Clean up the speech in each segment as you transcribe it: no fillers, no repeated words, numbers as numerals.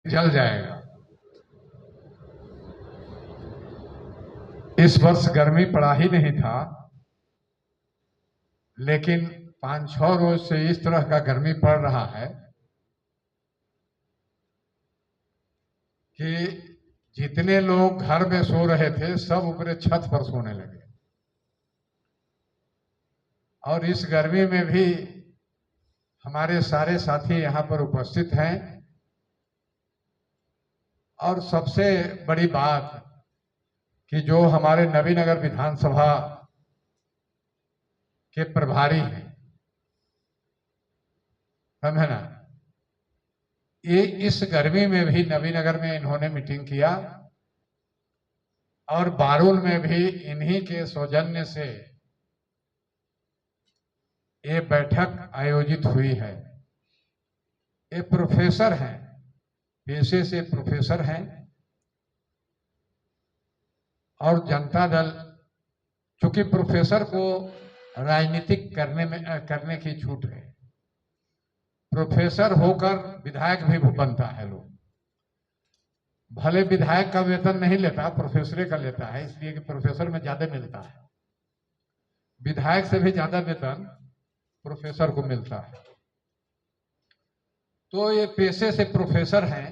जल जाएगा। इस वर्ष गर्मी पड़ा ही नहीं था, लेकिन 5-6 रोज से इस तरह का गर्मी पड़ रहा है कि जितने लोग घर में सो रहे थे सब ऊपरे छत पर सोने लगे। और इस गर्मी में भी हमारे सारे साथी यहां पर उपस्थित हैं। और सबसे बड़ी बात कि जो हमारे नवीनगर विधानसभा के प्रभारी हैं, समझे ना, ये इस गर्मी में भी नवीनगर में इन्होंने मीटिंग किया और बारुल में भी इन्हीं के सौजन्य से ये बैठक आयोजित हुई है। ये प्रोफेसर हैं, पेशे से प्रोफेसर हैं और जनता दल, चूंकि प्रोफेसर को राजनीतिक करने की छूट है। प्रोफेसर होकर विधायक भी बनता है लोग, भले विधायक का वेतन नहीं लेता, प्रोफेसर का लेता है, इसलिए कि प्रोफेसर में ज्यादा मिलता है। विधायक से भी ज्यादा वेतन प्रोफेसर को मिलता है। तो ये पेशे से प्रोफेसर हैं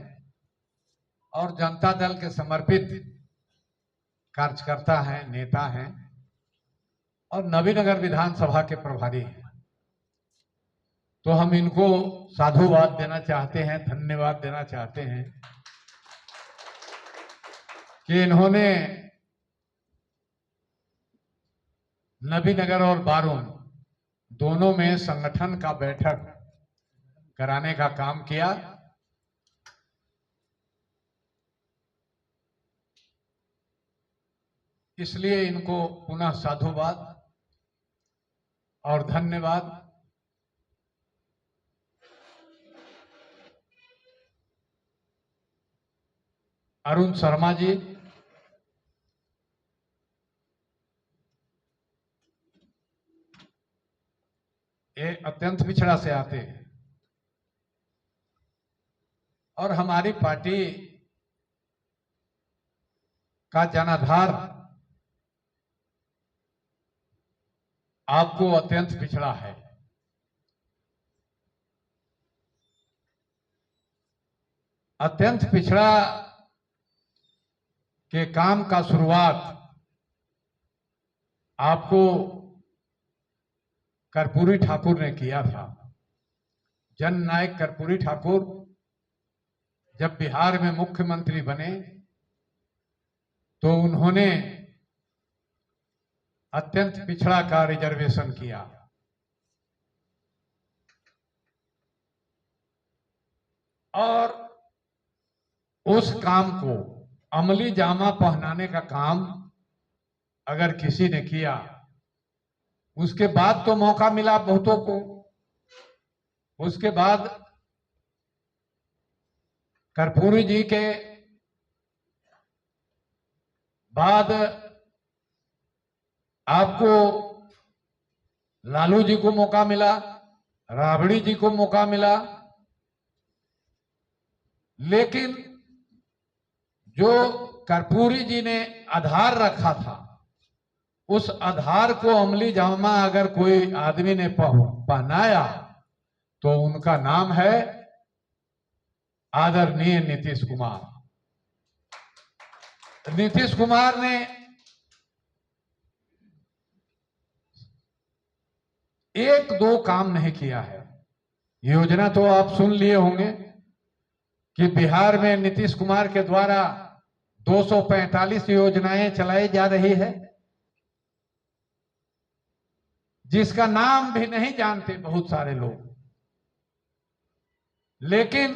और जनता दल के समर्पित कार्यकर्ता हैं, नेता हैं और नवीनगर विधानसभा के प्रभारी हैं। तो हम इनको साधुवाद देना चाहते हैं, धन्यवाद देना चाहते हैं कि इन्होंने नवीनगर और बारुल दोनों में संगठन का बैठक कराने का काम किया। इसलिए इनको पुनः साधुवाद और धन्यवाद। अरुण शर्मा जी, ये अत्यंत पिछड़ा से आते हैं और हमारी पार्टी का जनाधार आपको अत्यंत पिछड़ा है। अत्यंत पिछड़ा के काम का शुरुआत आपको कर्पूरी ठाकुर ने किया था। जननायक कर्पूरी ठाकुर जब बिहार में मुख्यमंत्री बने तो उन्होंने अत्यंत पिछड़ा का रिजर्वेशन किया और उस काम को अमली जामा पहनाने का काम अगर किसी ने किया, उसके बाद तो मौका मिला बहुतों को। उसके बाद कर्पूरी जी के बाद आपको लालू जी को मौका मिला, राबड़ी जी को मौका मिला, लेकिन जो कर्पूरी जी ने आधार रखा था, उस आधार को अमली जामा अगर कोई आदमी ने पहनाया तो उनका नाम है आदरणीय नीतीश कुमार। नीतीश कुमार ने एक दो काम नहीं किया है। योजना तो आप सुन लिए होंगे कि बिहार में नीतीश कुमार के द्वारा 245 योजनाएं चलाई जा रही है, जिसका नाम भी नहीं जानते बहुत सारे लोग। लेकिन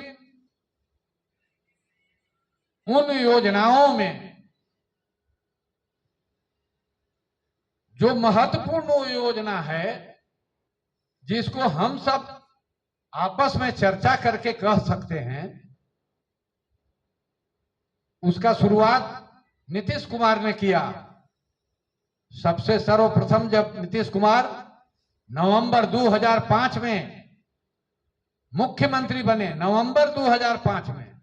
उन योजनाओं में जो महत्वपूर्ण योजना है, जिसको हम सब आपस में चर्चा करके कह सकते हैं, उसका शुरुआत नीतीश कुमार ने किया। सबसे सर्वप्रथम जब नीतीश कुमार नवंबर 2005 में मुख्यमंत्री बने, नवंबर 2005 में,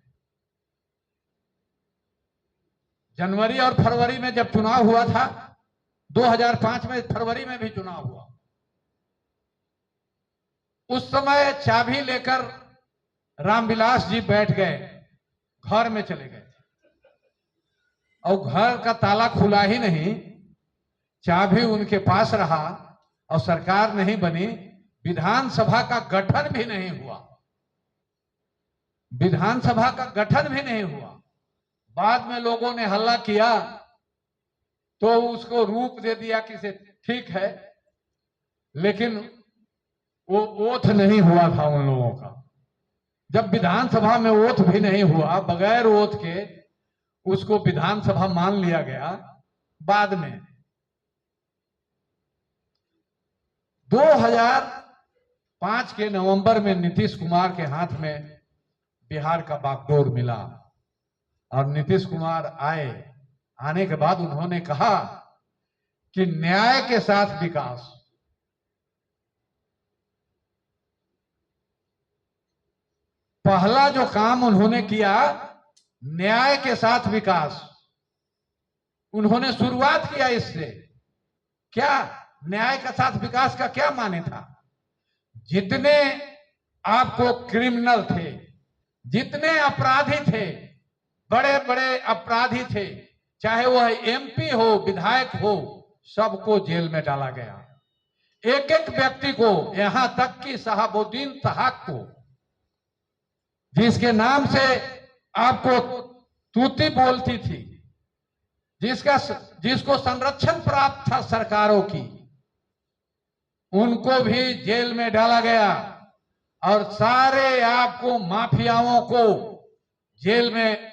जनवरी और फरवरी में जब चुनाव हुआ था, 2005 में फरवरी में भी चुनाव हुआ, उस समय चाबी लेकर रामविलास जी बैठ गए, घर में चले गए और घर का ताला खुला ही नहीं, चाबी उनके पास रहा और सरकार नहीं बनी, विधानसभा का गठन भी नहीं हुआ, विधानसभा का गठन भी नहीं हुआ। बाद में लोगों ने हल्ला किया तो उसको रूप दे दिया कि से ठीक है, लेकिन वो ओथ नहीं हुआ था उन लोगों का। जब विधानसभा में ओथ भी नहीं हुआ, बगैर ओथ के उसको विधानसभा मान लिया गया। बाद में 2005 के नवंबर में नीतीश कुमार के हाथ में बिहार का बागडोर मिला और नीतीश कुमार आने के बाद उन्होंने कहा कि न्याय के साथ विकास। पहला जो काम उन्होंने किया, न्याय के साथ विकास, उन्होंने शुरुआत किया इससे। क्या न्याय के साथ विकास का क्या माने था? जितने आपको क्रिमिनल थे, जितने अपराधी थे, बड़े बड़े अपराधी थे, चाहे वह एमपी हो, विधायक हो, सबको जेल में डाला गया। एक एक व्यक्ति को, यहां तक कि शहाबुद्दीन तहाक को, जिसके नाम से आपको तूती बोलती थी, जिसको संरक्षण प्राप्त था सरकारों की, उनको भी जेल में डाला गया और सारे आपको माफियाओं को जेल में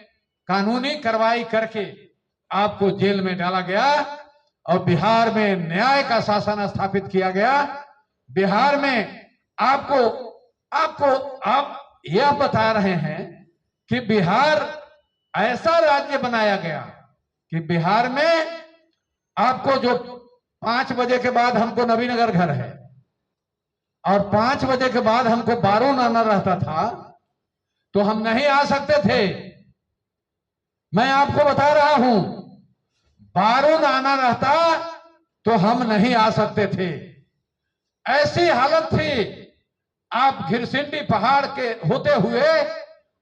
कानूनी कार्रवाई करके आपको जेल में डाला गया और बिहार में न्याय का शासन स्थापित किया गया। बिहार में आप यह बता रहे हैं कि बिहार ऐसा राज्य बनाया गया कि बिहार में आपको जो 5 बजे के बाद हमको नबीनगर घर है और 5 बजे के बाद हमको बारून आना रहता था तो हम नहीं आ सकते थे। मैं आपको बता रहा हूं, बारून आना रहता तो हम नहीं आ सकते थे। ऐसी हालत थी, आप घिरसिंडी पहाड़ के होते हुए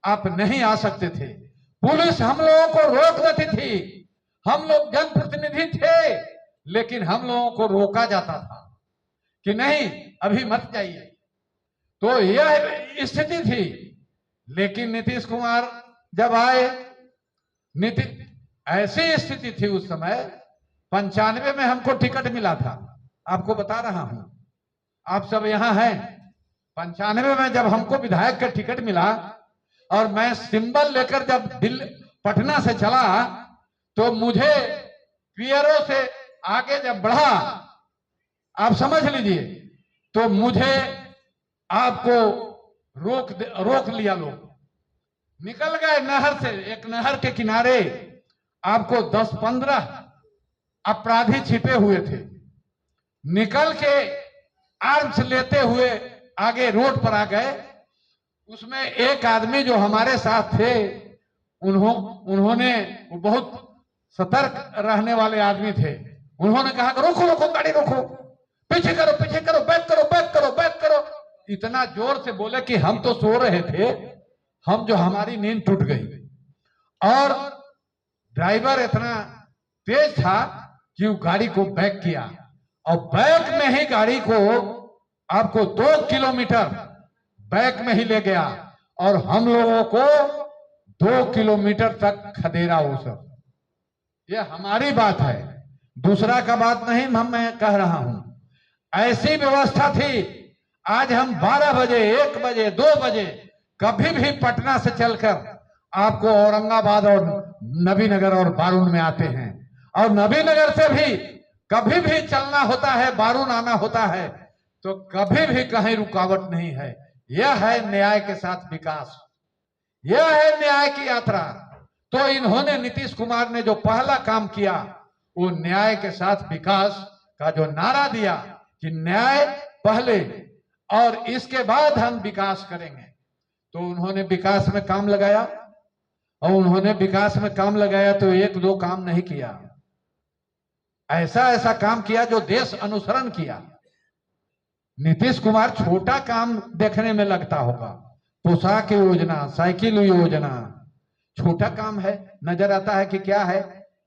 आप नहीं आ सकते थे। पुलिस हम लोगों को रोक देती थी। हम लोग जनप्रतिनिधि थे, लेकिन हम लोगों को रोका जाता था कि नहीं, अभी मत जाइए। तो यह स्थिति थी। लेकिन नीतीश कुमार जब आए, ऐसी स्थिति थी उस समय, 95 में हमको टिकट मिला था। आपको बता रहा हूं, आप सब यहां हैं। 95 में जब हमको विधायक का टिकट मिला और मैं सिंबल लेकर जब पटना से चला, तो मुझे पियरों से आगे जब बढ़ा, आप समझ लीजिए, तो मुझे आपको रोक लिया। लोग निकल गए नहर से। एक नहर के किनारे आपको 10-15 अपराधी छिपे हुए थे। निकल के आर्म्स लेते हुए आगे रोड पर आ गए। उसमें एक आदमी जो हमारे साथ थे, उन्होंने, वो बहुत सतर्क रहने वाले आदमी थे, उन्होंने कहा रोको रोको, गाड़ी रोको, पीछे करो, पीछे करो, बैक करो, बैक करो, बैक करो। इतना जोर से बोले कि हम तो सो रहे थे, हमारी नींद टूट गई। और ड्राइवर इतना तेज था कि वो गाड़ी को बैक किया और बैक में ही गाड़ी को आपको 2 किलोमीटर बैक में ही ले गया और हम लोगों को 2 किलोमीटर तक खदेड़ा वो सब। ये हमारी बात है, दूसरा का बात नहीं। मैं कह रहा हूं, ऐसी व्यवस्था थी। आज हम 12 बजे, 1 बजे, 2 बजे कभी भी पटना से चलकर आपको औरंगाबाद और नबीनगर और बारून में आते हैं। और नबीनगर से भी कभी भी चलना होता है, बारून आना होता है, तो कभी भी कहीं रुकावट नहीं है। यह है न्याय के साथ विकास, यह है न्याय की यात्रा। तो इन्होंने, नीतीश कुमार ने जो पहला काम किया, वो न्याय के साथ विकास का जो नारा दिया कि न्याय पहले और इसके बाद हम विकास करेंगे, तो उन्होंने विकास में काम लगाया। और उन्होंने विकास में काम लगाया तो एक दो काम नहीं किया, ऐसा ऐसा काम किया जो देश अनुसरण किया। नीतीश कुमार छोटा काम देखने में लगता होगा, पोशाक योजना, साइकिल योजना, छोटा काम है, नजर आता है कि क्या है,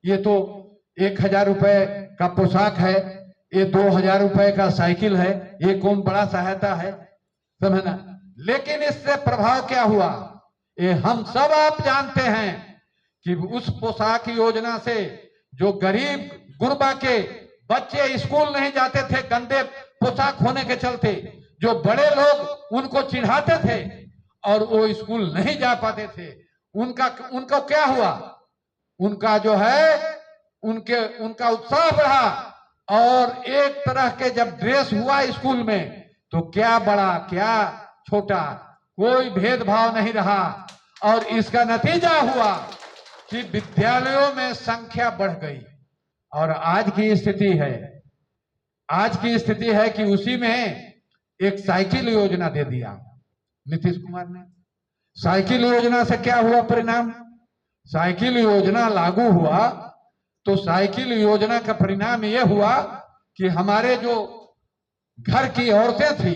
ये तो 1000 रुपए का पोशाक है, ये 2000 रुपए का साइकिल है, ये कौन बड़ा सहायता है, समझना। लेकिन इससे प्रभाव क्या हुआ, ये हम सब आप जानते हैं कि उस पोशाक योजना से जो गरीब गुरबा के बच्चे स्कूल नहीं जाते थे गंदे पोशाक होने के चलते, जो बड़े लोग उनको चिढ़ाते थे और वो स्कूल नहीं जा पाते थे, उनका क्या हुआ, उनका जो है उनका उत्साह बढ़ा और एक तरह के जब ड्रेस हुआ स्कूल में तो क्या बड़ा क्या छोटा कोई भेदभाव नहीं रहा और इसका नतीजा हुआ कि विद्यालयों में संख्या बढ़ गई। और आज की स्थिति है कि उसी में एक साइकिल योजना दे दिया नीतीश कुमार ने। साइकिल योजना से क्या हुआ परिणाम, साइकिल योजना लागू हुआ तो साइकिल योजना का परिणाम यह हुआ कि हमारे जो घर की औरतें थी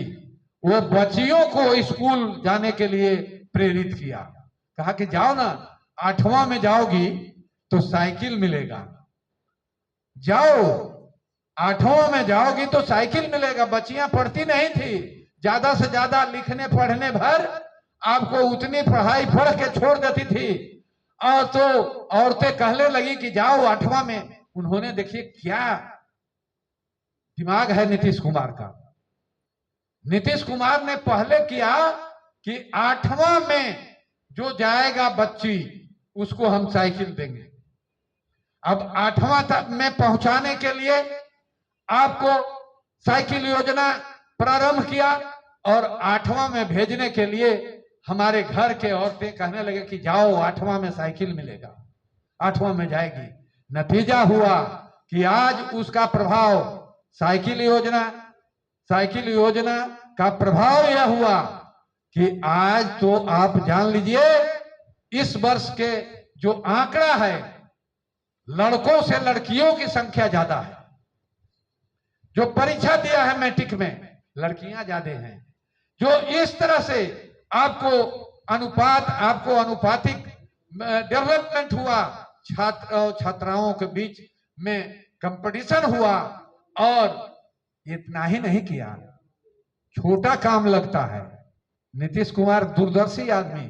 वो बच्चियों को स्कूल जाने के लिए प्रेरित किया, कहा कि जाओ ना, 8वां में जाओगी तो साइकिल मिलेगा, जाओ 8वां में जाओगी तो साइकिल मिलेगा। बच्चियां पढ़ती नहीं थी, ज्यादा से ज्यादा लिखने पढ़ने भर आपको उतनी पढ़ाई पढ़ के छोड़ देती थी और तो औरतें कहने लगी कि जाओ 8वां में। उन्होंने देखिए क्या दिमाग है नीतीश कुमार का। नीतीश कुमार ने पहले किया कि 8वां में जो जाएगा बच्ची उसको हम साइकिल देंगे। अब 8वां तक में पहुंचाने के लिए आपको साइकिल योजना प्रारंभ किया और 8वां में भेजने के लिए हमारे घर के औरतें कहने लगे कि जाओ 8वां में साइकिल मिलेगा, 8वां में जाएगी। नतीजा हुआ कि आज उसका प्रभाव साइकिल योजना का प्रभाव यह हुआ कि आज तो आप जान लीजिए इस वर्ष के जो आंकड़ा है, लड़कों से लड़कियों की संख्या ज्यादा है। जो परीक्षा दिया है मैट्रिक में, लड़कियां ज्यादा हैं। जो इस तरह से आपको अनुपातिक डेवलपमेंट हुआ, छात्र और छात्राओं के बीच में कंपटीशन हुआ। और इतना ही नहीं किया, छोटा काम लगता है। नीतीश कुमार दूरदर्शी आदमी,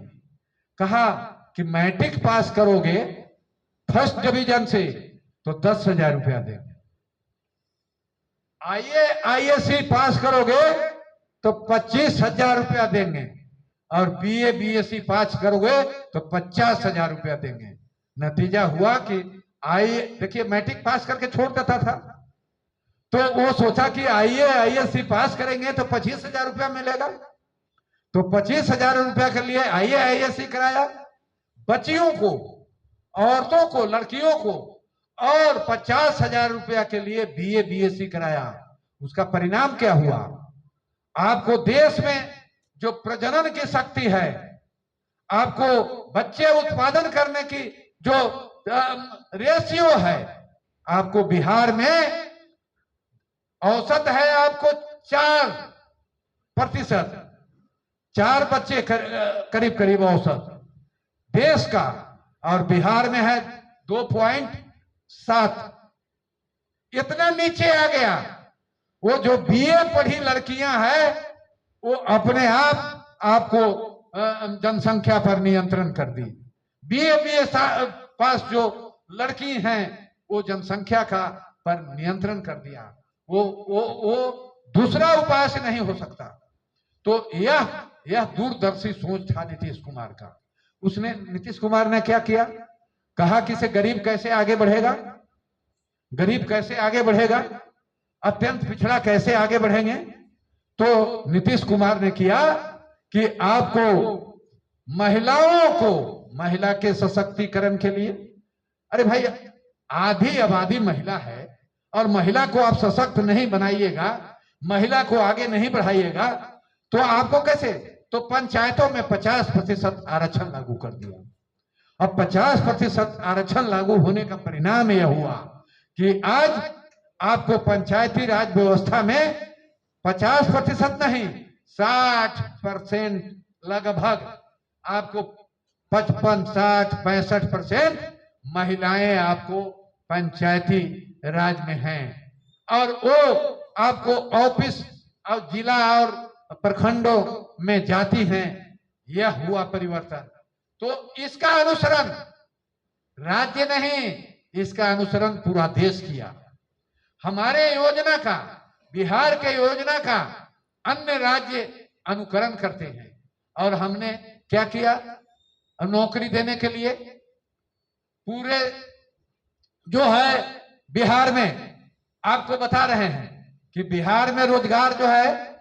कहा कि मैट्रिक पास करोगे फर्स्ट डिवीजन से तो 10,000 रुपया देंगे, आईएससी पास करोगे तो 25,000 रुपया देंगे और बीए बीएससी पास करोगे तो 50,000 रुपया देंगे। नतीजा हुआ कि देखिए मैट्रिक पास करके छोड़ देता था तो वो सोचा कि आईएससी पास करेंगे तो 25,000 रुपया मिलेगा, तो 25,000 रुपया के लिए आईएससी कराया बच्चियों को, औरतों को, लड़कियों को, और 50,000 रुपया के लिए बीए बीएससी कराया। उसका परिणाम क्या हुआ, आपको देश में जो प्रजनन की शक्ति है, आपको बच्चे उत्पादन करने की जो रेशियो है, आपको बिहार में औसत है आपको 4%, 4 बच्चे करीब करीब औसत देश का, और बिहार में है 2.7। इतना नीचे आ गया। वो जो बीए पढ़ी लड़कियां हैं वो अपने आप आपको जनसंख्या पर नियंत्रण कर दी। बीए पास जो लड़की हैं वो जनसंख्या का पर नियंत्रण कर दिया। वो दूसरा उपाय से नहीं हो सकता। तो यह दूरदर्शी सोच था नीतीश कुमार का। नीतीश कुमार ने क्या किया, कहा कि से गरीब कैसे आगे बढ़ेगा, गरीब कैसे आगे बढ़ेगा, अत्यंत पिछड़ा कैसे आगे बढ़ेंगे। तो नीतीश कुमार ने किया कि आपको महिलाओं को, महिला के सशक्तिकरण के लिए, अरे भाई आधी आबादी महिला है और महिला को आप सशक्त नहीं बनाइएगा, महिला को आगे नहीं बढ़ाइएगा तो आपको कैसे, तो पंचायतों में 50% आरक्षण लागू कर दिया अब 50% आरक्षण लागू होने का परिणाम यह हुआ कि आज आपको पंचायती राज व्यवस्था में 50% नहीं 60% लगभग आपको 55, 60, 65% महिलाएं आपको पंचायती राज में हैं और वो आपको ऑफिस और जिला और प्रखंडों में जाती हैं। यह हुआ परिवर्तन। तो इसका अनुसरण राज्य नहीं, इसका अनुसरण पूरा देश किया। हमारे योजना का, बिहार के योजना का अन्य राज्य अनुकरण करते हैं और हमने क्या किया, नौकरी देने के लिए पूरे जो है बिहार में आपको बता रहे हैं कि बिहार में रोजगार जो है,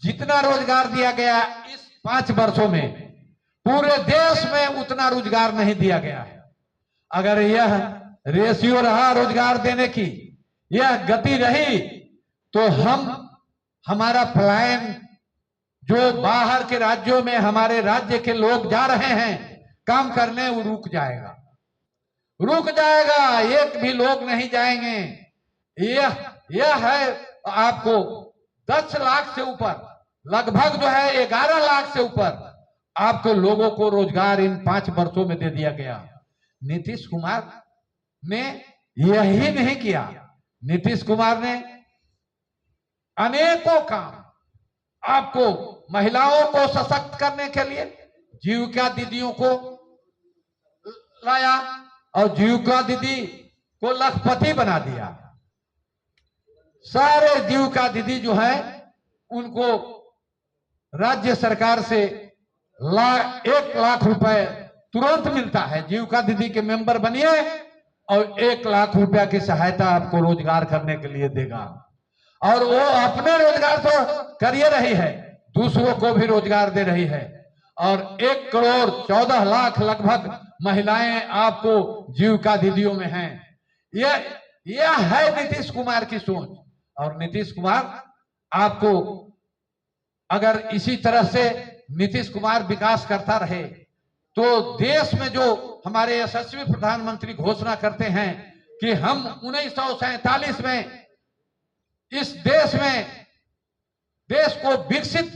जितना रोजगार दिया गया इस 5 वर्षों में पूरे देश में उतना रोजगार नहीं दिया गया है। अगर यह रेशियो रहा रोजगार देने की, यह गति रही, तो हमारा पलायन जो बाहर के राज्यों में हमारे राज्य के लोग जा रहे हैं काम करने, वो रुक जाएगा, रुक जाएगा। एक भी लोग नहीं जाएंगे। यह है आपको 10 लाख से ऊपर, लगभग जो है 11 लाख से ऊपर आपको लोगों को रोजगार इन 5 वर्षों में दे दिया गया। नीतीश कुमार ने यही नहीं किया। नीतीश कुमार ने अनेकों काम आपको महिलाओं को सशक्त करने के लिए जीविका दीदियों को लाया और जीविका दीदी को लखपति बना दिया। सारे जीविका दीदी जो है उनको राज्य सरकार से 1 लाख रुपए तुरंत मिलता है। जीविका दीदी के मेंबर बनिए और 1 लाख रुपया की सहायता आपको रोजगार करने के लिए देगा। और वो अपने रोजगार तो कर ही रही है, दूसरों को भी रोजगार दे रही है। और 1 करोड़ 14 लाख लगभग महिलाएं आपको जीविका दीदियों में हैं। यह है नीतीश कुमार की सोच। और नीतीश कुमार आपको, अगर इसी तरह से नीतीश कुमार विकास करता रहे तो देश में जो हमारे यशस्वी प्रधानमंत्री घोषणा करते हैं कि हम 1947 में इस देश में देश को विकसित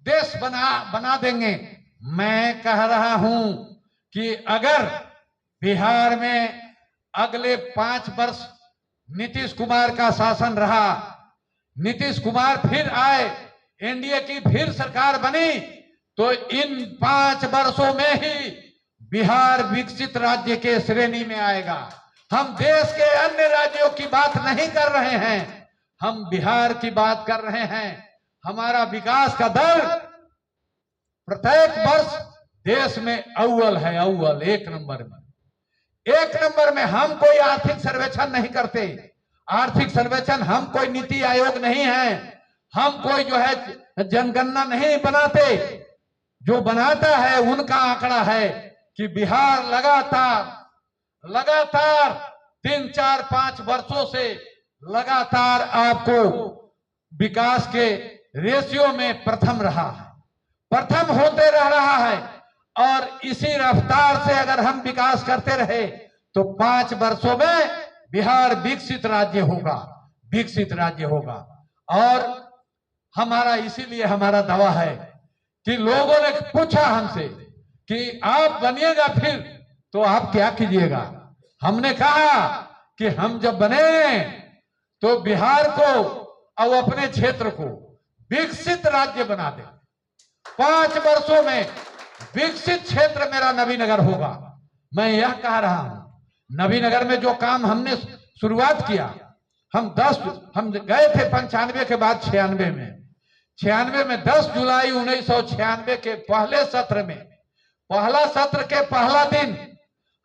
देश बना देंगे। मैं कह रहा हूं कि अगर बिहार में अगले 5 वर्ष नीतीश कुमार का शासन रहा, नीतीश कुमार फिर आए, एनडीए की फिर सरकार बनी, तो इन 5 वर्षों में ही बिहार विकसित राज्य के श्रेणी में आएगा। हम देश के अन्य राज्यों की बात नहीं कर रहे हैं, हम बिहार की बात कर रहे हैं। हमारा विकास का दर प्रत्येक वर्ष देश में अव्वल है, अव्वल 1 नंबर में। 1 नंबर में। हम कोई आर्थिक सर्वेक्षण नहीं करते, आर्थिक सर्वेक्षण, हम कोई नीति आयोग नहीं है, हम कोई जो है जनगणना नहीं बनाते। जो बनाता है उनका आंकड़ा है कि बिहार लगातार 3, 4, 5 वर्षों से लगातार आपको विकास के रेशियो में प्रथम रहा है, प्रथम होते रह रहा है। और इसी रफ्तार से अगर हम विकास करते रहे तो 5 वर्षों में बिहार विकसित राज्य होगा, विकसित राज्य होगा। और हमारा इसीलिए हमारा दावा है कि लोगों ने पूछा हमसे कि आप बनिएगा फिर तो आप क्या कीजिएगा। हमने कहा कि हम जब बने तो बिहार को और अपने क्षेत्र को विकसित राज्य बना दे। 5 वर्षों में विकसित क्षेत्र मेरा नवीनगर होगा। मैं यह कह रहा हूं, नवीनगर में जो काम हमने शुरुआत किया, हम गए थे 95 के बाद 96 में। 96 में 10 जुलाई 1996 के पहले सत्र में, पहला सत्र के पहला दिन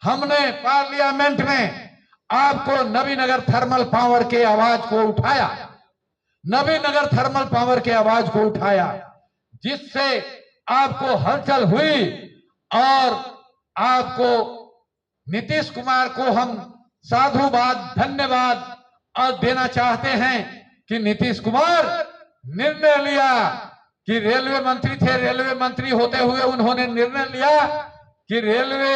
हमने पार्लियामेंट में आपको नवीनगर थर्मल पावर के आवाज को उठाया, नवीनगर थर्मल पावर के आवाज को उठाया, जिससे आपको हलचल हुई। और आपको नीतीश कुमार को हम साधुवाद, धन्यवाद और देना चाहते हैं कि नीतीश कुमार निर्णय लिया कि रेलवे मंत्री थे, रेलवे मंत्री होते हुए उन्होंने निर्णय लिया कि रेलवे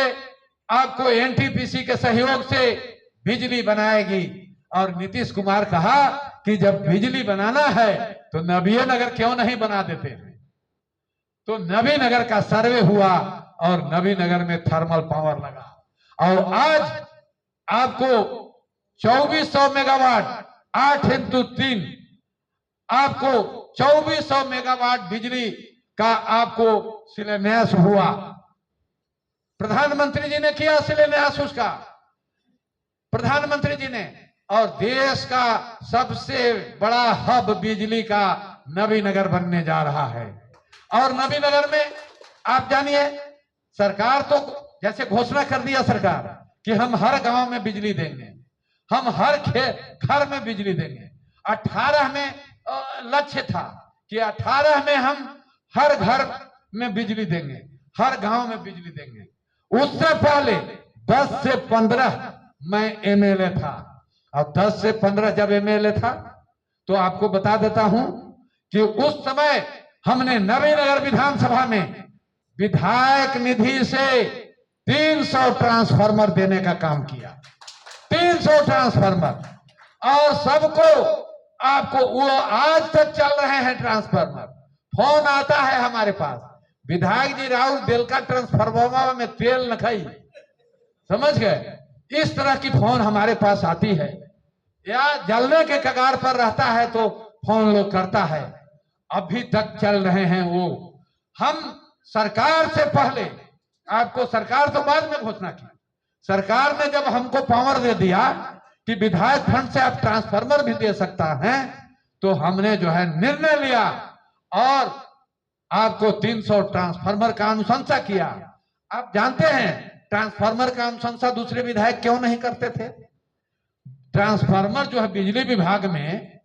आपको एनटीपीसी के सहयोग से बिजली बनाएगी, और नीतीश कुमार कहा कि जब बिजली बनाना है तो नबीनगर क्यों नहीं बना देते हैं। तो नबीनगर का सर्वे हुआ और नबीनगर में थर्मल पावर लगा, और आज आपको 2400 मेगावाट 8x3 आपको 2400 मेगावाट बिजली का आपको शिलान्यास हुआ। प्रधानमंत्री जी ने किया शिलान्यास उसका, प्रधानमंत्री जी ने। और देश का सबसे बड़ा हब बिजली का नबीनगर बनने जा रहा है। और नबीनगर में आप जानिए, सरकार तो जैसे घोषणा कर दिया सरकार कि हम हर गांव में बिजली देंगे, हम हर घर में बिजली देंगे। 18 में लक्ष्य था कि 18 में हम हर घर में बिजली देंगे, हर गांव में बिजली देंगे। उससे पहले 10 से 15 मैं एमएलए था, और 10 से 15 जब एमएलए था तो आपको बता देता हूं कि उस समय हमने नबीनगर विधानसभा में विधायक निधि से 300 ट्रांसफार्मर देने का काम किया, 300 ट्रांसफार्मर। और सबको आपको वो आज तक चल रहे हैं ट्रांसफार्मर। फोन आता है हमारे पास, विधायक जी राहुल दिल का ट्रांसफार्मर में तेल न खाई, समझ गए, इस तरह की फोन हमारे पास आती है। या जलने के कगार पर रहता है तो फोन लोग करता है, अभी तक चल रहे हैं वो। हम सरकार से पहले, आपको सरकार तो बाद में घोषणा की, सरकार ने जब हमको पावर दे दिया कि विधायक फंड से आप ट्रांसफार्मर भी दे सकता है, तो हमने जो है निर्णय लिया और आपको 300 ट्रांसफार्मर का अनुशंसा किया। आप जानते हैं ट्रांसफार्मर का अनुशंसा दूसरे विधायक क्यों नहीं करते थे? ट्रांसफार्मर जो है बिजली विभाग में,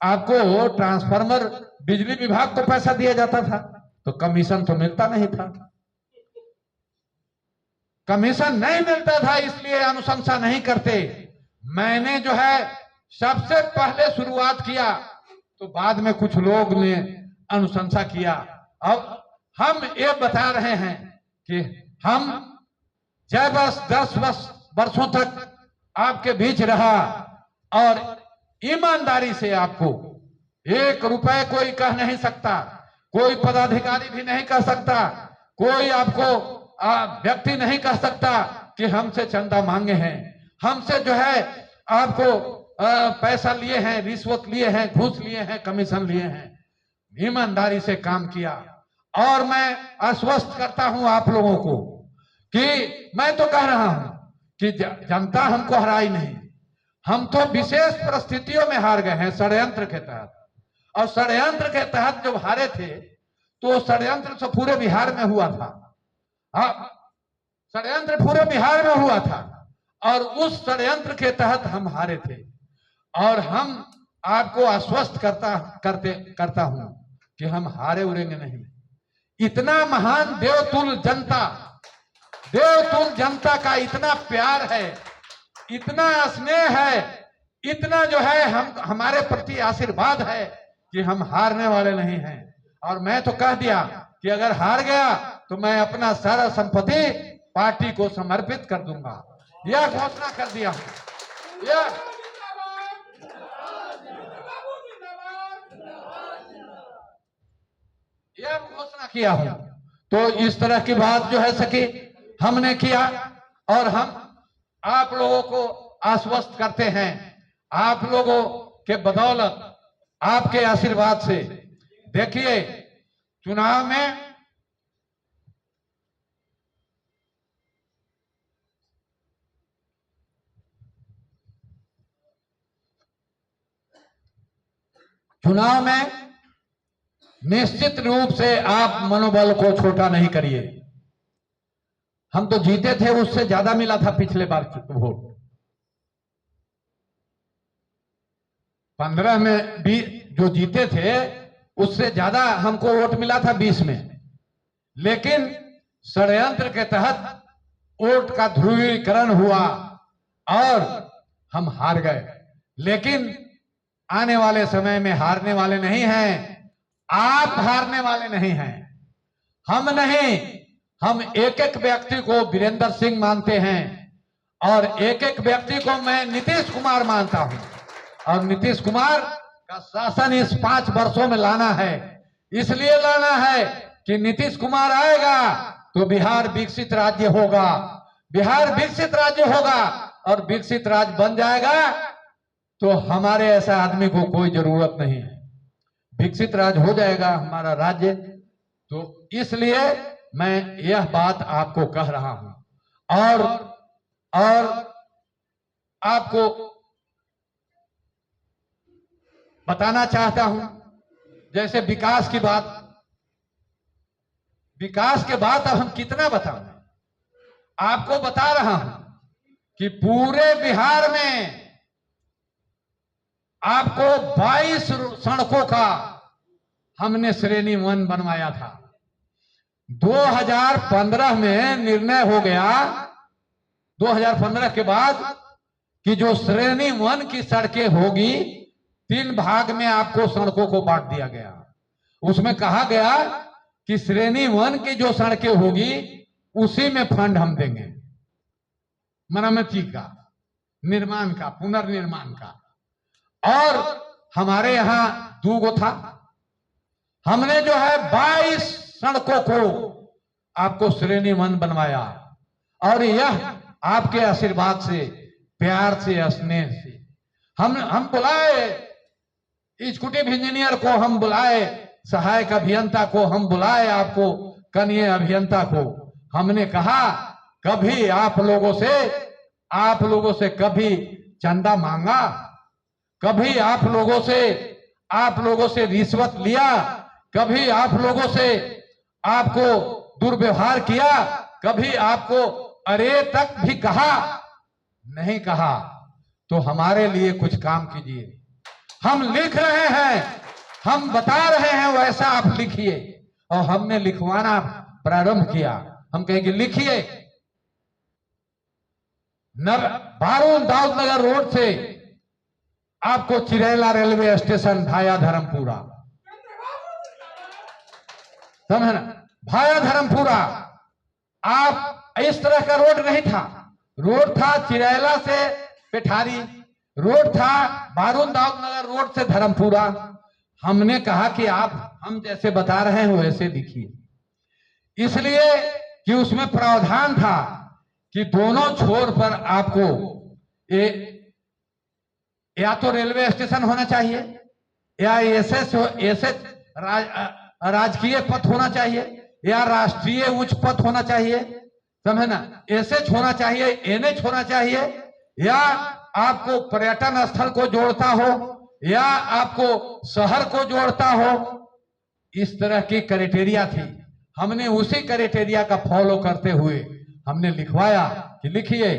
आपको ट्रांसफार्मर बिजली विभाग को पैसा दिया जाता था तो कमीशन तो मिलता नहीं था, कमीशन नहीं मिलता था, इसलिए अनुशंसा नहीं करते। मैंने जो है सबसे पहले शुरुआत किया, तो बाद में कुछ लोग ने अनुशंसा किया। अब हम ये बता रहे हैं कि हम जय बस 10 वर्षों तक आपके बीच रहा, और ईमानदारी से आपको 1 रुपए कोई कह नहीं सकता, कोई पदाधिकारी भी नहीं कह सकता, कोई आपको व्यक्ति नहीं कह सकता कि हमसे चंदा मांगे हैं, हमसे जो है आपको पैसा लिए हैं, रिश्वत लिए हैं, घूस लिए हैं, कमीशन लिए हैं। ईमानदारी से काम किया। और मैं आश्वस्त करता हूं आप लोगों को कि मैं तो कह रहा हूं कि जनता हमको हराई नहीं, हम तो विशेष परिस्थितियों में हार गए हैं, षड्यंत्र के तहत। और षड्यंत्र के तहत जब हारे थे तो षड्यंत्र तो पूरे बिहार में हुआ था, षड्यंत्र पूरे बिहार में हुआ था, और उस षड्यंत्र के तहत हम हारे थे। और हम आपको आश्वस्त करता हूं कि हम हारे उड़ेंगे नहीं। इतना महान देवतुल्य जनता का इतना प्यार है, इतना स्नेह है, इतना जो है हमारे प्रति आशीर्वाद है कि हम हारने वाले नहीं हैं। और मैं तो कह दिया कि अगर हार गया तो मैं अपना सारा संपत्ति पार्टी को समर्पित कर दूंगा, यह घोषणा कर दिया हूं। यह घोषणा किया हूं। तो इस तरह की बात जो है सकी हमने किया, और हम आप लोगों को आश्वस्त करते हैं, आप लोगों के बदौलत, आपके आशीर्वाद से। देखिए चुनाव में निश्चित रूप से आप मनोबल को छोटा नहीं करिए। हम तो जीते थे, उससे ज्यादा मिला था पिछले बार वोट। 15 में भी जो जीते थे उससे ज्यादा हमको वोट मिला था 20 में। लेकिन षड्यंत्र के तहत वोट का ध्रुवीकरण हुआ और हम हार गए। लेकिन आने वाले समय में हारने वाले नहीं हैं, आप हारने वाले नहीं हैं, हम नहीं, हम एक एक व्यक्ति को वीरेंद्र सिंह मानते हैं और एक एक व्यक्ति को मैं नीतीश कुमार मानता हूं। और नीतीश कुमार का शासन इस 5 वर्षों में लाना है, इसलिए लाना है कि नीतीश कुमार आएगा तो बिहार विकसित राज्य होगा, बिहार विकसित राज्य होगा और विकसित राज्य बन जाएगा तो हमारे ऐसा आदमी को कोई जरूरत नहीं है, विकसित राज्य हो जाएगा हमारा राज्य। तो इसलिए मैं यह बात आपको कह रहा हूं और आपको बताना चाहता हूं, जैसे विकास की बात, विकास के बाद अब हम कितना बताएं, आपको बता रहा हूं कि पूरे बिहार में आपको 22 सड़कों का हमने श्रेणी 1 बनवाया था। 2015 में निर्णय हो गया, 2015 के बाद कि जो श्रेणी 1 की सड़कें होगी 3 भाग में आपको सड़कों को बांट दिया गया। उसमें कहा गया कि श्रेणी 1 की जो सड़कें होगी उसी में फंड हम देंगे, मरम्मती का, निर्माण का, पुनर्निर्माण का। और हमारे यहां 2 गो था, हमने जो है 22 सड़कों को आपको श्रेणी 1 बनवाया और यह आपके आशीर्वाद से, प्यार से, स्नेह से हम बुलाए, एग्जीक्यूटिव इंजीनियर को हम बुलाए, सहायक अभियंता को हम बुलाए, आपको कनीय अभियंता को हमने कहा कभी आप लोगों से कभी चंदा मांगा, कभी आप लोगों से रिश्वत लिया, कभी आप लोगों से आपको दुर्व्यवहार किया, कभी आपको अरे तक भी कहा नहीं कहा। तो हमारे लिए कुछ काम कीजिए, हम लिख रहे हैं, हम बता रहे हैं वैसा आप लिखिए। और हमने लिखवाना प्रारंभ किया, हम कहेंगे लिखिए, बारून दाऊदनगर रोड से आपको चिरैला रेलवे स्टेशन भाया धर्मपुरा, समझे ना, भाया धर्मपुरा। आप इस तरह का रोड नहीं था, रोड था चिरैला से पेठारी, रोड था बारून दाऊदनगर रोड से धर्मपुरा। हमने कहा कि आप हम जैसे बता रहे हैं वैसे लिखिए, इसलिए कि उसमें प्रावधान था कि दोनों छोर पर आपको या तो रेलवे स्टेशन होना चाहिए या एसएच राजकीय पथ होना चाहिए या राष्ट्रीय उच्च पथ होना चाहिए, समझे ना, एसएच होना चाहिए, एनएच होना चाहिए, या आपको पर्यटन स्थल को जोड़ता हो या आपको शहर को जोड़ता हो। इस तरह की क्राइटेरिया थी। हमने उसी क्राइटेरिया का फॉलो करते हुए हमने लिखवाया कि लिखिए,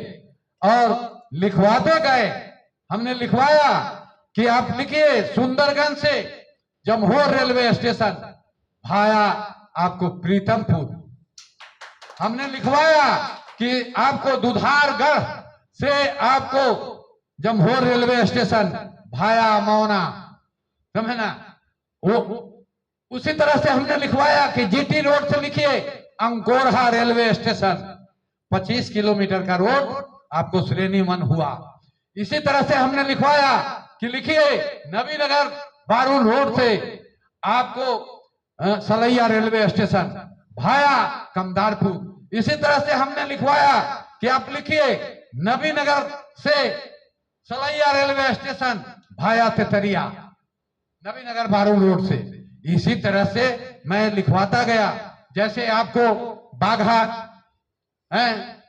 और लिखवाते गए। हमने लिखवाया कि आप लिखिए सुंदरगंज से जमहोर रेलवे स्टेशन भाया आपको प्रीतमपुर। हमने लिखवाया कि आपको दुधारगढ़ से आपको जमहोर रेलवे स्टेशन भाया मौना, समझे ना। वो उसी तरह से हमने लिखवाया कि जीटी रोड से लिखिए अंकोरहा रेलवे स्टेशन, 25 किलोमीटर का रोड आपको श्रेणी 1 हुआ। इसी तरह से हमने लिखवाया कि लिखिए नवीनगर बारून रोड से आपको सलैया रेलवे स्टेशन भाया कमदारपुर। इसी तरह से हमने लिखवाया कि आप लिखिए नवीनगर से सलैया रेलवे स्टेशन भाया तेतरिया, नवीनगर बारून रोड से। इसी तरह से मैं लिखवाता गया। जैसे आपको बाघा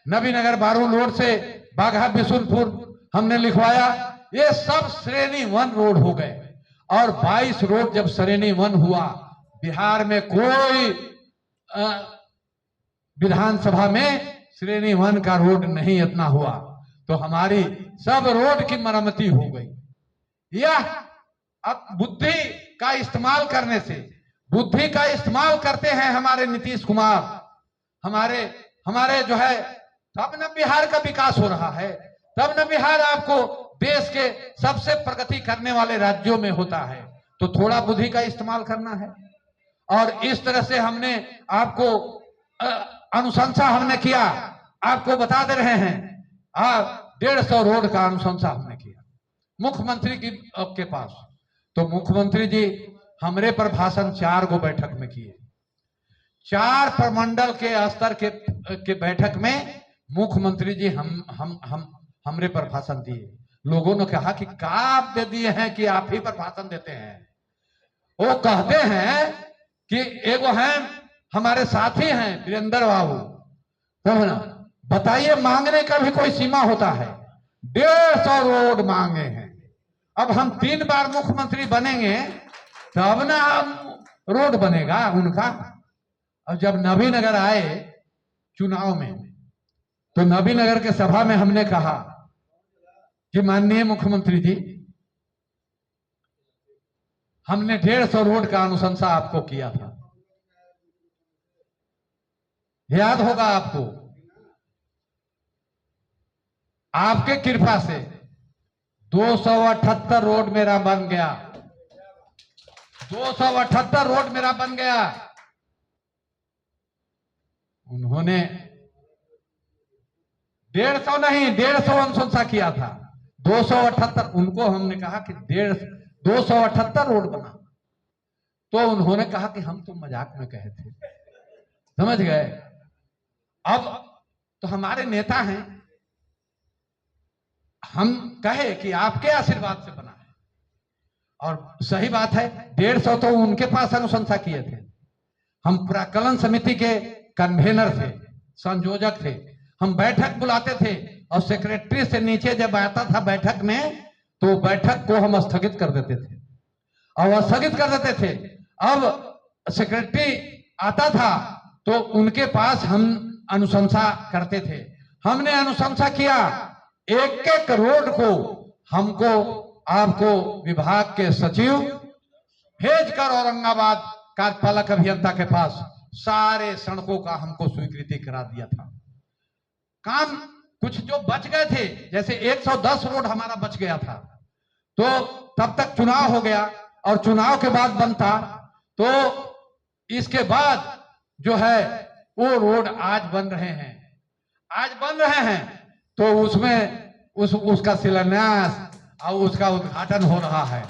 नवीनगर बारून रोड से बाघा बिशुनपुर हमने लिखवाया। ये सब श्रेणी 1 रोड हो गए। और 22 रोड जब श्रेणी 1 हुआ, बिहार में कोई विधानसभा में श्रेणी 1 का रोड नहीं इतना हुआ, तो हमारी सब रोड की मरम्मती हो गई। यह अब बुद्धि का इस्तेमाल करने से, बुद्धि का इस्तेमाल करते हैं हमारे नीतीश कुमार, हमारे जो है, तब न बिहार का विकास हो रहा है, तब न बिहार आपको देश के सबसे प्रगति करने वाले राज्यों में होता है। तो थोड़ा बुद्धि का इस्तेमाल करना है। और इस तरह से हमने आपको अनुशंसा हमने किया, आपको बता दे रहे हैं। 150 रोड का अनुशंसा हमने किया मुख्यमंत्री के पास। तो मुख्यमंत्री जी हमरे पर भाषण 4 गो बैठक में किए, 4 प्रमंडल के स्तर के बैठक में मुख्यमंत्री जी हमरे पर भाषण दिए। लोगों ने कहा कि का आप दे दिए हैं कि आप ही पर भाषण देते हैं। वो कहते हैं कि एगो हैं हमारे साथी हैं वीरेंद्र बाबू, तो है ना, बताइए मांगने का भी कोई सीमा होता है। 150 रोड मांगे हैं। अब हम 3 बार मुख्यमंत्री बनेंगे तब ना रोड बनेगा उनका। अब जब नबीनगर आए चुनाव में, तो नबीनगर के सभा में हमने कहा कि माननीय मुख्यमंत्री जी, हमने 150 रोड का अनुशंसा आपको किया था, याद होगा आपको। आपके कृपा से 278 रोड मेरा बन गया, 278 रोड मेरा बन गया। उन्होंने 150 नहीं 150 अनुशंसा किया था, 278। उनको हमने कहा कि 278 रोड बना, तो उन्होंने कहा कि हम तो मजाक में कहे थे, समझ गए। अब तो हमारे नेता हैं, हम कहे कि आपके आशीर्वाद से बना है, और सही बात है। 150 तो उनके पास अनुशंसा किए थे। हम प्राक्कलन समिति के कन्वेनर थे, संयोजक थे। हम बैठक बुलाते थे और सेक्रेटरी से नीचे जब आता था बैठक में, तो बैठक को हम स्थगित कर देते थे और स्थगित कर देते थे। अब सेक्रेटरी आता था तो उनके पास हम अनुशंसा करते थे। हमने अनुशंसा किया, एक एक रोड को हमको आपको विभाग के सचिव भेजकर औरंगाबाद कार्यपालक अभियंता के पास सारे सड़कों का हमको स्वीकृति करा दिया था। काम कुछ जो बच गए थे, जैसे 110 रोड हमारा बच गया था, तो तब तक चुनाव हो गया और चुनाव के बाद बनता, तो इसके बाद जो है वो रोड आज बन रहे हैं, आज बन रहे हैं। तो उसमें उसका शिलान्यास और उसका उद्घाटन हो रहा है।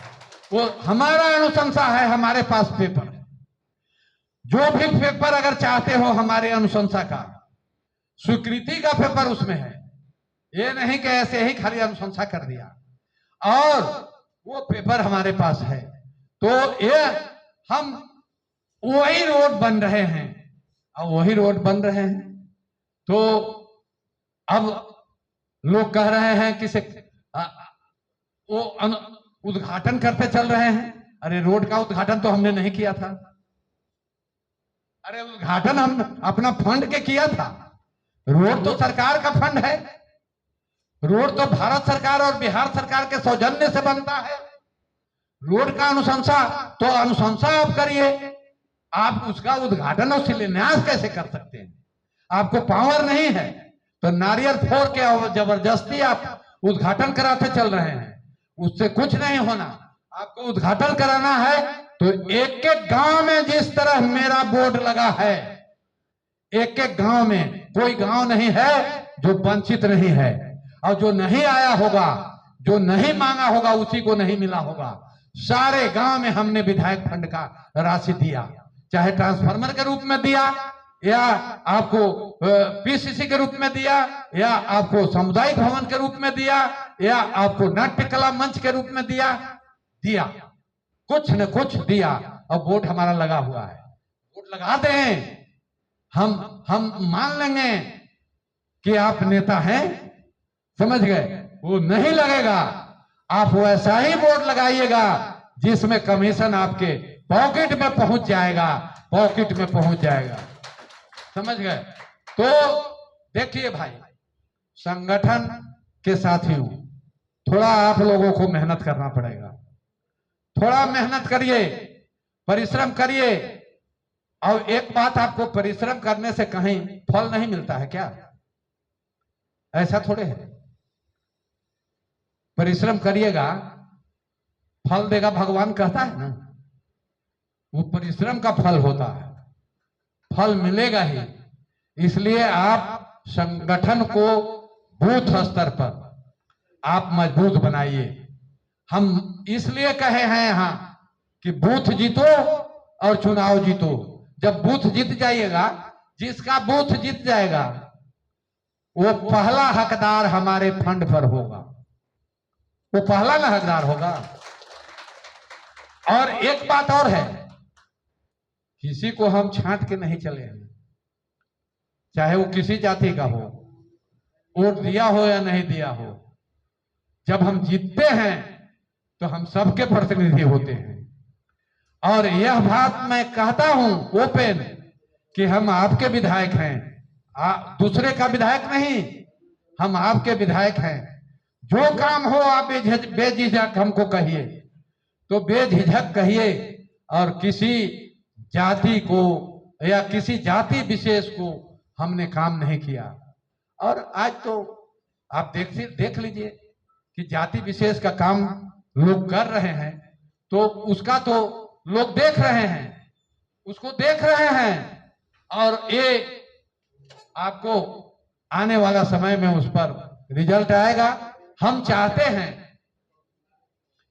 वो हमारा अनुशंसा है, हमारे पास पेपर है। जो भी पेपर अगर चाहते हो हमारे अनुशंसा का, स्वीकृति का पेपर उसमें है। ये नहीं कि ऐसे ही खाली अनुशंसा कर दिया, और वो पेपर हमारे पास है। तो ये हम वही रोड बन रहे हैं और वही रोड बन रहे हैं। तो अब लोग कह रहे हैं कि वो उद्घाटन करते चल रहे हैं। अरे रोड का उद्घाटन तो हमने नहीं किया था। अरे उद्घाटन हम अपना फंड के किया था। रोड तो सरकार का फंड है, रोड तो भारत सरकार और बिहार सरकार के सौजन्य से बनता है। रोड का अनुशंसा तो अनुशंसा आप करिए, आप उसका उद्घाटन और शिलान्यास कैसे कर सकते हैं? आपको पावर नहीं है तो नारियल फोड़ के और जबरदस्ती आप उद्घाटन कराते चल रहे हैं, उससे कुछ नहीं होना। आपको उद्घाटन कराना है तो एक एक गांव में जिस तरह मेरा बोर्ड लगा है, एक एक गांव में, कोई गांव नहीं है जो वंचित नहीं है, और जो नहीं आया होगा, जो नहीं मांगा होगा, उसी को नहीं मिला होगा। सारे गांव में हमने विधायक फंड का राशि दिया, चाहे ट्रांसफार्मर के रूप में दिया, या आपको पीसीसी के रूप में दिया, या आपको सामुदायिक भवन के रूप में दिया, या आपको नाट्य कला मंच के रूप में दिया, कुछ न कुछ दिया। और वोट हमारा लगा हुआ है, वोट लगा दें, हम मान लेंगे कि आप नेता हैं, समझ गए। वो नहीं लगेगा, आप वैसा ही वोट लगाइएगा जिसमें कमीशन आपके पॉकेट में पहुंच जाएगा, पॉकेट में पहुंच जाएगा, समझ गए। तो देखिए भाई, संगठन के साथियों, थोड़ा आप लोगों को मेहनत करना पड़ेगा। थोड़ा मेहनत करिए, परिश्रम करिए। और एक बात, आपको परिश्रम करने से कहीं फल नहीं मिलता है क्या? ऐसा थोड़े है। परिश्रम करिएगा, फल देगा भगवान कहता है ना, वो परिश्रम का फल होता है, फल मिलेगा ही। इसलिए आप संगठन को बूथ स्तर पर आप मजबूत बनाइए। हम इसलिए कहे हैं यहां कि बूथ जीतो और चुनाव जीतो। जब बूथ जीत जाइएगा, जिसका बूथ जीत जाएगा वो पहला हकदार हमारे फंड पर होगा, वो पहला ना हकदार होगा। और एक बात और है, किसी को हम छांट के नहीं चले हैं, चाहे वो किसी जाति का हो, वोट दिया हो या नहीं दिया हो। जब हम जीतते हैं तो हम सबके प्रतिनिधि होते हैं। और यह बात मैं कहता हूं ओपन कि हम आपके विधायक हैं, दूसरे का विधायक नहीं, हम आपके विधायक हैं। जो काम हो आप बेझिझक हमको कहिए, तो बेझिझक कहिए। और किसी जाति को या किसी जाति विशेष को हमने काम नहीं किया। और आज तो आप देख लीजिए कि जाति विशेष का काम लोग कर रहे हैं, तो उसका तो लोग देख रहे हैं, उसको देख रहे हैं। और ये आपको आने वाला समय में उस पर रिजल्ट आएगा। हम चाहते हैं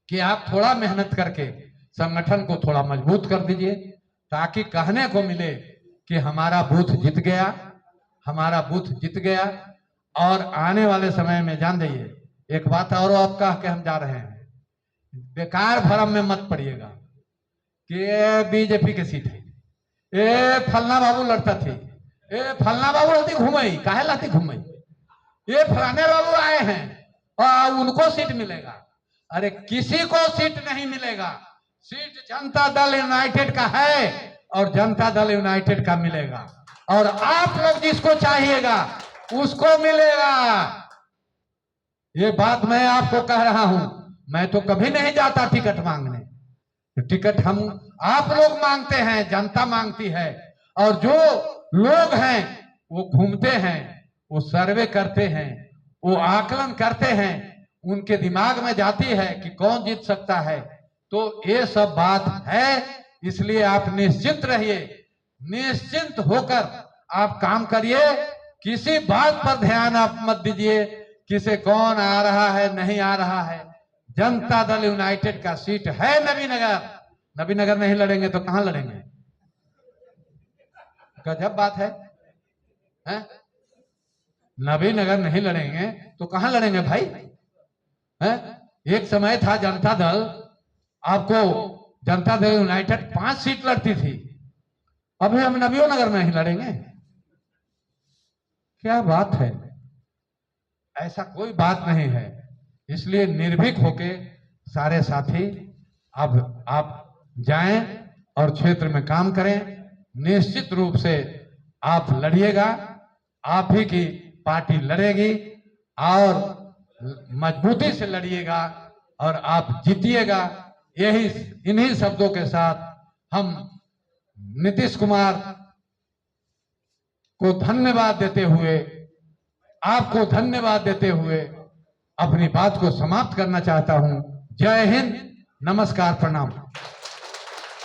कि आप थोड़ा मेहनत करके संगठन को थोड़ा मजबूत कर दीजिए, ताकि कहने को मिले कि हमारा बूथ जीत गया, हमारा बूथ जीत गया। और आने वाले समय में जान जाइए एक बात और आप कह के हम जा रहे हैं, बेकार भरम में मत पड़िएगा कि बीजेपी की सीट है, ए फलना बाबू लड़ता थे, ए फलना बाबू लड़ती घूमई, काहे लाती घूमई, ये फलाने बाबू आए हैं और उनको सीट मिलेगा। अरे किसी को सीट नहीं मिलेगा, सीट जनता दल यूनाइटेड का है और जनता दल यूनाइटेड का मिलेगा। और आप लोग जिसको चाहिएगा उसको मिलेगा। ये बात मैं आपको कह रहा हूं। मैं तो कभी नहीं जाता टिकट मांगने, टिकट हम आप लोग मांगते हैं, जनता मांगती है। और जो लोग हैं वो घूमते हैं, वो सर्वे करते हैं, वो आकलन करते हैं, उनके दिमाग में जाती है कि कौन जीत सकता है। तो ये सब बात है, इसलिए आप निश्चिंत रहिए, निश्चिंत होकर आप काम करिए। किसी बात पर ध्यान आप मत दीजिए किसे कौन आ रहा है नहीं आ रहा है। जनता दल यूनाइटेड का सीट है नबीनगर, नबीनगर नहीं लड़ेंगे तो कहां लड़ेंगे? गजब बात है, नबीनगर नहीं लड़ेंगे तो कहां लड़ेंगे भाई? एक समय था जनता दल, आपको जनता दल यूनाइटेड 5 सीट लड़ती थी, अभी हम नबीनगर में नहीं लड़ेंगे? क्या बात है, ऐसा कोई बात नहीं है। इसलिए निर्भीक होके सारे साथी अब आप जाएं और क्षेत्र में काम करें। निश्चित रूप से आप लड़िएगा, आप ही की पार्टी लड़ेगी और मजबूती से लड़िएगा और आप जीतिएगा। यही इन्हीं शब्दों के साथ हम नीतीश कुमार को धन्यवाद देते हुए, आपको धन्यवाद देते हुए अपनी बात को समाप्त करना चाहता हूं। जय हिंद, नमस्कार, प्रणाम।